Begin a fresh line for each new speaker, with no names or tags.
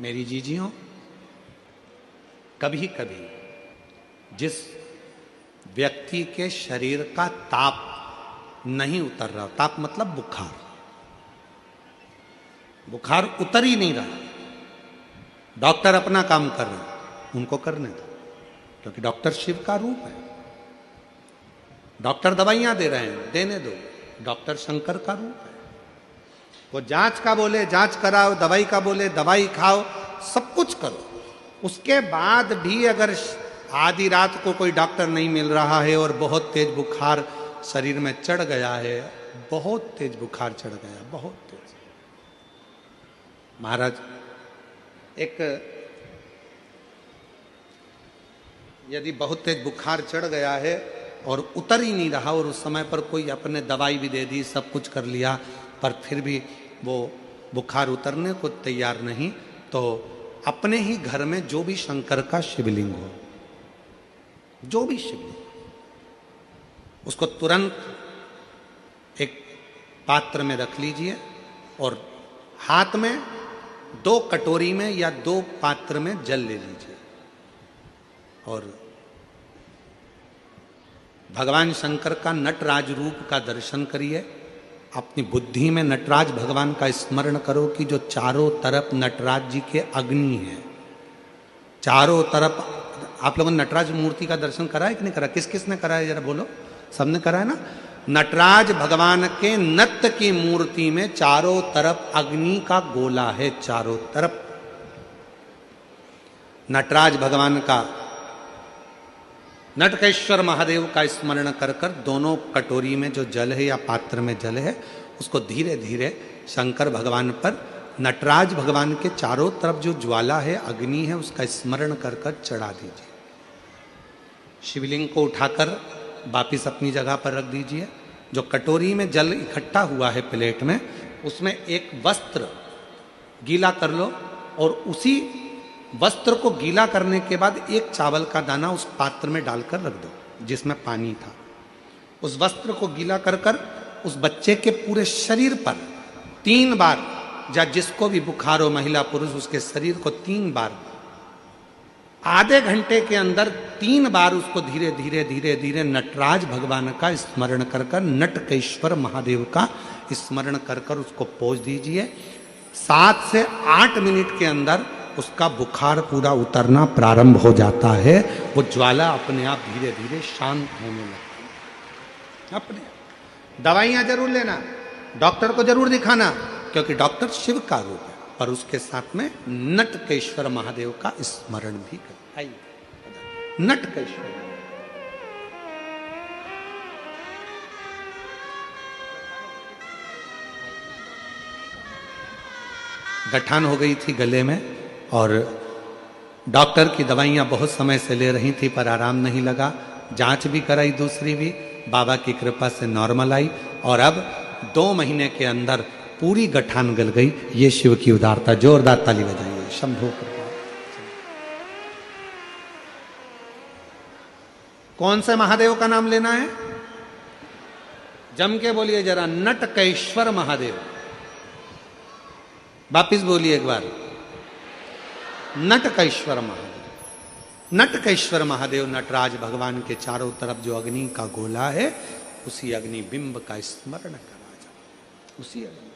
मेरी जीजियों, कभी कभी जिस व्यक्ति के शरीर का ताप नहीं उतर रहा, ताप मतलब बुखार, बुखार उतर ही नहीं रहा, डॉक्टर अपना काम कर रहे हैं, उनको करने दो, क्योंकि डॉक्टर शिव का रूप है। डॉक्टर दवाइयां दे रहे हैं, देने दो, डॉक्टर शंकर का रूप है। वो जांच का बोले जांच कराओ, दवाई का बोले दवाई खाओ, सब कुछ करो। उसके बाद भी अगर आधी रात को कोई डॉक्टर नहीं मिल रहा है और बहुत तेज बुखार शरीर में चढ़ गया है, बहुत तेज बुखार चढ़ गया, बहुत तेज। महाराज, एक यदि बहुत तेज बुखार चढ़ गया है और उतर ही नहीं रहा और उस समय पर कोई अपने दवाई भी दे दी, सब कुछ कर लिया, पर फिर भी वो बुखार उतरने को तैयार नहीं, तो अपने ही घर में जो भी शंकर का शिवलिंग हो, जो भी शिवलिंग, उसको तुरंत एक पात्र में रख लीजिए और हाथ में 2 कटोरी में या 2 पात्र में जल ले लीजिए और भगवान शंकर का नटराज रूप का दर्शन करिए। अपनी बुद्धि में नटराज भगवान का स्मरण करो कि जो चारों तरफ नटराज जी के अग्नि है, चारों तरफ। आप लोगों ने नटराज मूर्ति का दर्शन करा है कि नहीं करा? किस किस ने करा है, जरा बोलो। सबने करा है ना? नटराज भगवान के नत्य की मूर्ति में चारों तरफ अग्नि का गोला है, चारों तरफ। नटराज भगवान का, नटकेश्वर महादेव का स्मरण कर कर दोनों कटोरी में जो जल है या पात्र में जल है, उसको धीरे धीरे शंकर भगवान पर, नटराज भगवान के चारों तरफ जो ज्वाला है, अग्नि है, उसका स्मरण कर कर चढ़ा दीजिए। शिवलिंग को उठाकर वापिस अपनी जगह पर रख दीजिए। जो कटोरी में जल इकट्ठा हुआ है प्लेट में, उसमें एक वस्त्र गीला कर लो और उसी वस्त्र को गीला करने के बाद एक चावल का दाना उस पात्र में डालकर रख दो जिसमें पानी था। उस वस्त्र को गीला कर कर उस बच्चे के पूरे शरीर पर 3 बार, या जिसको भी बुखार हो, महिला पुरुष, उसके शरीर को 3 बार, आधे घंटे के अंदर 3 बार उसको धीरे धीरे धीरे धीरे नटराज भगवान का स्मरण कर कर, नटकेश्वर महादेव का स्मरण कर कर उसको पोंछ दीजिए। 7 से 8 मिनट के अंदर उसका बुखार पूरा उतरना प्रारंभ हो जाता है। वो ज्वाला अपने आप धीरे धीरे शांत होने लगती है। अपने दवाइयां जरूर लेना, डॉक्टर को जरूर दिखाना, क्योंकि डॉक्टर शिव का रूप है, पर उसके साथ में नटकेश्वर महादेव का स्मरण भी कर। आइए, नटकेश्वर गठान हो गई थी गले में और डॉक्टर की दवाइयां बहुत समय से ले रही थी, पर आराम नहीं लगा। जांच भी कराई, दूसरी भी, बाबा की कृपा से नॉर्मल आई और अब 2 महीने के अंदर पूरी गठान गल गई। ये शिव की उदारता। जोरदार ताली बजाइए। शंभो कृपा। कौन से महादेव का नाम लेना है? जम के बोलिए जरा, नटकेश्वर महादेव। वापिस बोलिए एक बार, नटकेश्वर महादेव। नटकेश्वर महादेव नटराज भगवान के चारों तरफ जो अग्नि का गोला है, उसी अग्नि बिंब का स्मरण करा जाए, उसी अग्नि